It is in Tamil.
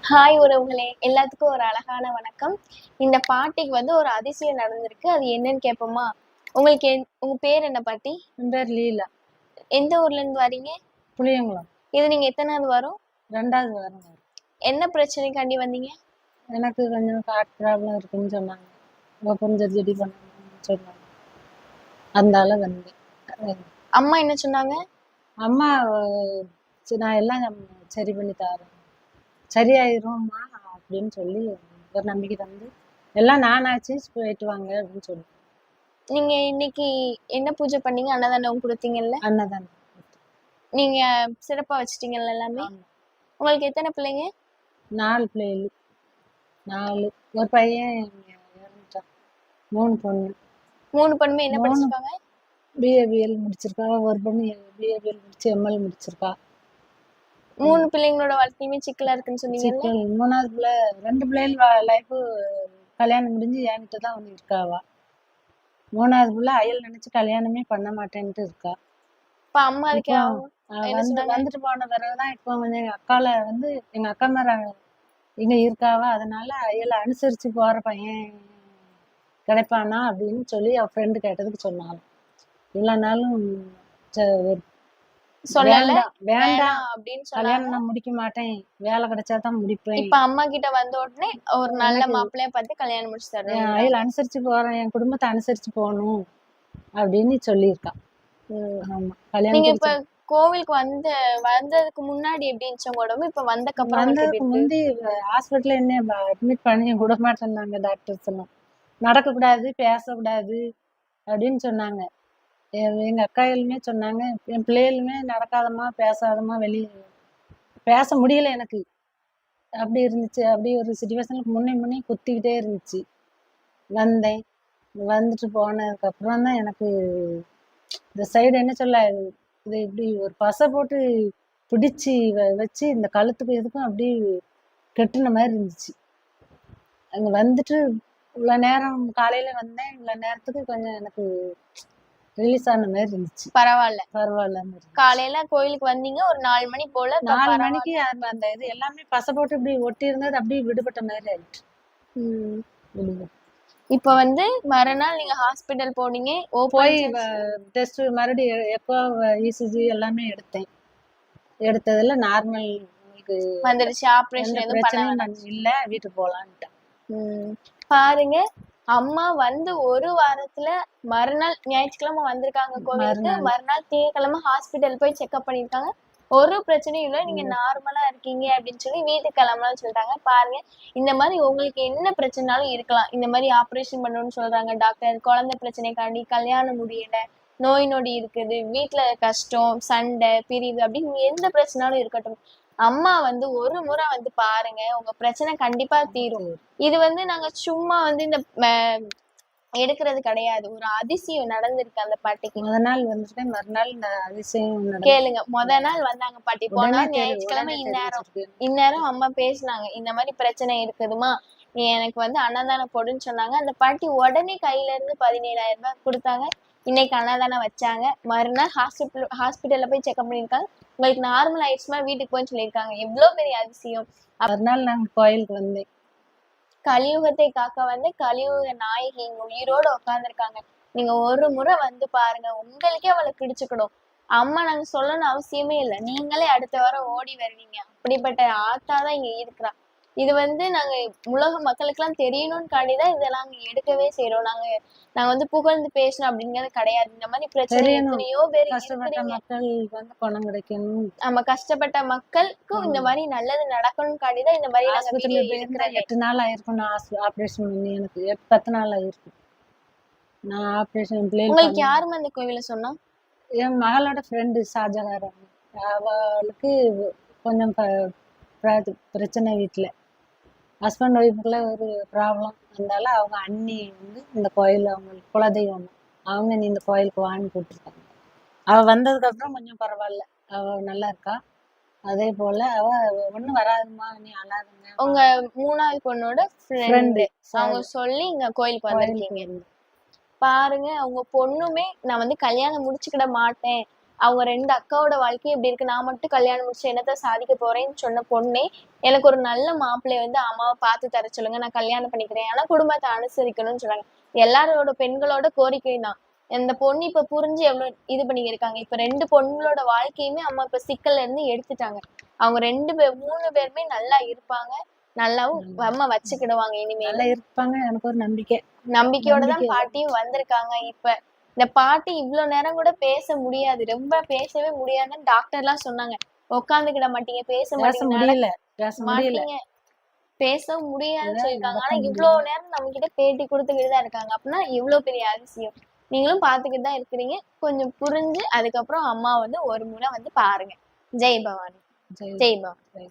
ஹாய் உறவுகளே! எல்லாத்துக்கும் ஒரு அழகான வணக்கம். இந்த பாட்டிக்கு வந்து ஒரு அதிசயம் நடந்திருக்கு. அது என்னன்னு கேட்போமா? உங்களுக்கு உங்க பேர் என்ன பாட்டி? என் பேர் லீலா. எந்த ஊர்லேருந்து வரீங்க? புளியங்குளம். இது நீங்க எத்தனாவது வரும்? 2வது வாரம் வரும். என்ன பிரச்சனைக்காண்டி வந்தீங்க? எனக்கு கொஞ்சம் ஹார்ட் ப்ராப்ளம் இருக்குன்னு சொன்னாங்க. ஓப்பன் சர்ஜரி பண்ணணும்னு சொன்னாங்க. அதனால வந்தேன். அம்மா என்ன சொன்னாங்க? அம்மா நான் எல்லாம் சரி பண்ணி தரேன், சரியாயிரும்மா அப்படின்னு சொல்லி ஒரு நம்பிக்கை தந்து எல்லாம் நானாச்சு போயிட்டு வாங்க அப்படின்னு சொல்லி. நீங்க இன்னைக்கு என்ன பூஜை பண்ணீங்க? அன்னதானம் கொடுத்தீங்கல்ல? அன்னதானம் நீங்க சிறப்பா வச்சிட்டீங்கல்ல எல்லாமே? உங்களுக்கு எத்தனை பிள்ளைங்க? 4 பிள்ளைகள். 4. ஒரு பையன் இறந்துட்டான். 3 பொண்ணு. 3 பொண்ணுமே என்ன படிச்சிருக்காங்க? பிஏபிஎல் முடிச்சிருக்கா. ஒரு பொண்ணு பிஏபிஎல் முடிச்சு எம்எல் முடிச்சிருக்கா. 3 பிள்ளைங்களோட வாழ்க்கையுமே சிக்கலா இருக்குன்னு சொன்னீங்கல்ல? 3வது பிள்ளை 2 பிள்ளைகள் லைஃப் கல்யாணம் முடிஞ்சு என்கிட்ட தான் வந்து இருக்காவா. 3வது பிள்ளை அயல் நினைச்சு கல்யாணமே பண்ண மாட்டேன்ட்டு இருக்கா. இப்ப அம்மா வந்துட்டு போன பிறகுதான் இப்போ கொஞ்சம் எங்க அக்கால வந்து எங்க அக்கா மேல இங்க இருக்காவா. அதனால அயலை அனுசரிச்சு போற பையன் கிடைப்பானா அப்படின்னு சொல்லி அவ ஃப்ரெண்டு கேட்டதுக்கு சொன்னாலும் இவ்வளவு நாளும் வேண்டாம் அப்படின்னு கல்யாணம் நான் முடிக்க மாட்டேன், வேலை கிடைச்சாதான் முடிப்பேன். இப்ப அம்மா கிட்ட வந்த உடனே ஒரு நல்ல மாப்பிள்ளைய பார்த்து கல்யாணம் முடிச்சு தரேன், அயல் அனுசரிச்சு போறேன், என் குடும்பத்தை அனுசரிச்சு போகணும் அப்படின்னு சொல்லியிருக்கா. ஆமா. நீங்க இப்ப கோவிலுக்கு வந்ததுக்கு முன்னாடி எப்படி இருந்துச்சு உடம்பு? இப்ப வந்ததுக்கு முந்தி ஹாஸ்பிட்டல்ல என்ன அட்மிட் பண்ணி விட மாட்டேன்னாங்க டாக்டர்ஸ் எல்லாம். நடக்கக்கூடாது, பேசக்கூடாது அப்படின்னு சொன்னாங்க. எங்க அக்காயிலுமே சொன்னாங்க, என் பிள்ளைகளுமே நடக்காதமா பேசாதமா வெளியே பேச முடியல எனக்கு. அப்படி இருந்துச்சு. அப்படி ஒரு சிச்சுவேஷனுக்கு முன்னே குத்திக்கிட்டே இருந்துச்சு. வந்தேன். வந்துட்டு போனதுக்கு அப்புறம் தான் எனக்கு இந்த சைடு என்ன சொல்ல, இது இப்படி ஒரு பசை போட்டு பிடிச்சி வச்சு இந்த கழுத்துக்கு இதுக்கும் அப்படி கெட்டுன மாதிரி இருந்துச்சு. அங்க வந்துட்டு இவ்வளோ நேரம் காலையில வந்தேன், இவ்வளோ நேரத்துக்கு கொஞ்சம் எனக்கு ரிலீஸ் ஆன மாதிரி இருந்துச்சு. பரவாயில்ல. காலையில கோயிலுக்கு வந்தீங்க ஒரு 4 மணி போல. 4 மணிக்கு அந்த இது எல்லாமே பசை போட்டு இப்படி ஒட்டி இருந்தது அப்படியே விடுபட்ட மாதிரி ஆயிடுச்சு. இப்ப வந்து மறுநாள் நீங்க ஹாஸ்பிட்டல் போனீங்க. போய் டெஸ்ட் மறுபடியும் எக்கோ இசிஜி எல்லாமே எடுத்தேன். எடுத்ததுல நார்மல் வந்துருச்சு. ஆபரேஷன் எதுவும் பண்ண இல்ல, வீட்டுக்கு போலான்ட்டு. பாருங்க, அம்மா வந்து ஒரு வாரத்துல மறுநாள் ஞாயிற்றுக்கிழமை வந்திருக்காங்க கோவிலுக்கு. மறுநாள் திங்கட்கிழமை ஹாஸ்பிட்டல் போய் செக்அப் பண்ணிருக்காங்க. ஒரு பிரச்சனையும் இல்லை, நீங்க நார்மலா இருக்கீங்க அப்படின்னு சொல்லி வீட்டுக்கு கிளம்பலாம்னு சொல்லிட்டாங்க. பாருங்க, இந்த மாதிரி உங்களுக்கு என்ன பிரச்சனைனாலும் இருக்கலாம். இந்த மாதிரி ஆப்ரேஷன் பண்ணணும்னு சொல்றாங்க டாக்டர். குழந்தை பிரச்சனைக்காண்டி, கல்யாணம் முடியல, நோய் நொடி இருக்குது, வீட்டுல கஷ்டம், சண்டை, பிரிவு அப்படின்னு எந்த பிரச்சனாலும் இருக்கட்டும், அம்மா வந்து ஒரு முறை வந்து பாருங்க, உங்க பிரச்சனை கண்டிப்பா தீரும். இது வந்து நாங்க சும்மா வந்து இந்த எடுக்கிறது கிடையாது. ஒரு அதிசயம் நடந்திருக்கு அந்த பாட்டிக்கு. முதல் நாள் வந்துட்டு மறுநாள் இந்த அதிசயம் கேளுங்க. முதல் நாள் வந்தாங்க பாட்டி. போனா ஞாயிற்றுக்கிழமை இந்நேரம் அம்மா பேசினாங்க, இந்த மாதிரி பிரச்சனை இருக்குதுமா, நீ எனக்கு வந்து அன்னதானம் போடுன்னு சொன்னாங்க. அந்த பாட்டி உடனே கையில இருந்து 17,000 ரூபாய் கொடுத்தாங்க. இன்னைக்கு அன்னதானம் வச்சாங்க. மறுநாள் ஹாஸ்பிட்டல்ல போய் செக்அப் பண்ணிருக்காங்க. உங்களுக்கு நார்மல் ஆயிடுச்சுமா, வீட்டுக்கு போய் சொல்லியிருக்காங்க. எவ்வளவு பெரிய அதிசயம். மறுநாள் நாங்க கோயிலுக்கு வந்தேன். கலியுகத்தை காக்க வந்து கலியுக நாயகி இங்க உயிரோட உட்கார்ந்துருக்காங்க. நீங்க ஒரு முறை வந்து பாருங்க, உங்களுக்கே அவளை பிடிச்சுக்கணும். அம்மா நாங்க சொல்லணும்னு அவசியமே இல்லை, நீங்களே அடுத்த வாரம் ஓடி வருவீங்க. அப்படிப்பட்ட ஆத்தா தான் இங்க இருக்கிறா. இது வந்து நாங்க உலக மக்களுக்கு எல்லாம் தெரியணும்னு காண்டிதான் இதெல்லாம் நாங்க எடுக்கவே செய்யறோம். நாங்க வந்து புகழ்ந்து பேசணும் அப்படிங்கிறது கிடையாது. இந்த மாதிரி பிரச்சனை எத்தனையோ பேர் நம்ம கஷ்டப்பட்ட மக்களுக்கும் இந்த மாதிரி நல்லது நடக்கணும் காண்டிதான் இந்த மாதிரி நாங்க 8 நாள் ஆயிருக்கும். நான் ஆபரேஷன் பண்ணி எனக்கு 10 நாள் ஆயிருக்கும். நான் ஆபரேஷன் உங்களுக்கு யாருமே அந்த கோவில சொன்னா? என் மகளோட ஃப்ரெண்டு ஷாஜகாரன். அவளுக்கு கொஞ்சம் பிரச்சனை வீட்டுல, ஹஸ்பண்ட் ஒய்ஃபுக்குள்ள ஒரு ப்ராப்ளம். அதனால அவங்க அண்ணி வந்து இந்த கோயில் அவங்களுக்கு குலதெய்வம், அவங்க நீ இந்த கோயிலுக்கு வாங்கி கூப்பிட்டுருக்காங்க. அவ வந்ததுக்கு அப்புறம் கொஞ்சம் பரவாயில்ல, அவ நல்லா இருக்கா. அதே போல அவ ஒண்ணும் வராதுமா, நீ அழாதுங்க. உங்க 3வது பொண்ணோட ஃப்ரெண்டு அவங்க சொல்லி இங்க கோயிலுக்கு வந்திருக்கீங்க. பாருங்க, அவங்க பொண்ணுமே நான் வந்து கல்யாணம் முடிச்சுக்கிட மாட்டேன், அவங்க 2 அக்காவோட வாழ்க்கை எப்படி இருக்கு, நான் மட்டும் கல்யாணம் முடிச்சு என்னத்த சாதிக்க போறேன்னு சொன்ன பொண்ணே எனக்கு ஒரு நல்ல மாப்பிள்ளைய வந்து அம்மாவை பார்த்து தர சொல்லுங்க, நான் கல்யாணம் பண்ணிக்கிறேன், ஆனா குடும்பத்தை அனுசரிக்கணும்னு சொல்றாங்க. எல்லாரோட பெண்களோட கோரிக்கை தான். இந்த பொண்ணு இப்ப புரிஞ்சு எவ்வளவு இது பண்ணியிருக்காங்க. இப்ப 2 பொண்ணுங்களோட வாழ்க்கையுமே அம்மா இப்ப சிக்கல்ல இருந்து எடுத்துட்டாங்க. அவங்க 3 பேருமே நல்லா இருப்பாங்க, நல்லாவும் அம்மா வச்சுக்கிடுவாங்க இனிமேல். நல்லா இருப்பாங்க, எனக்கு ஒரு நம்பிக்கை. நம்பிக்கையோட தான் பாட்டியும் வந்திருக்காங்க. இப்ப இந்த பாட்டி இவ்வளவு நேரம் கூட பேச முடியாது, ரொம்ப பேசவே முடியாதுன்னு டாக்டர் எல்லாம் சொன்னாங்க. உட்காந்துக்கிட மாட்டீங்க, பேச முடியல, மாட்டீங்க, பேச முடியாதுன்னு சொல்லிருக்காங்க. ஆனா இவ்வளவு நேரம் நம்ம கிட்ட பேட்டி கொடுத்துக்கிட்டு தான் இருக்காங்க. அப்படின்னா இவ்வளவு பெரிய அதிசயம். நீங்களும் பாத்துக்கிட்டு தான் இருக்கிறீங்க. கொஞ்சம் புரிஞ்சு அதுக்கப்புறம் அம்மா வந்து ஒரு முறை வந்து பாருங்க. ஜெய் பவானி. ஜெய் பவானி.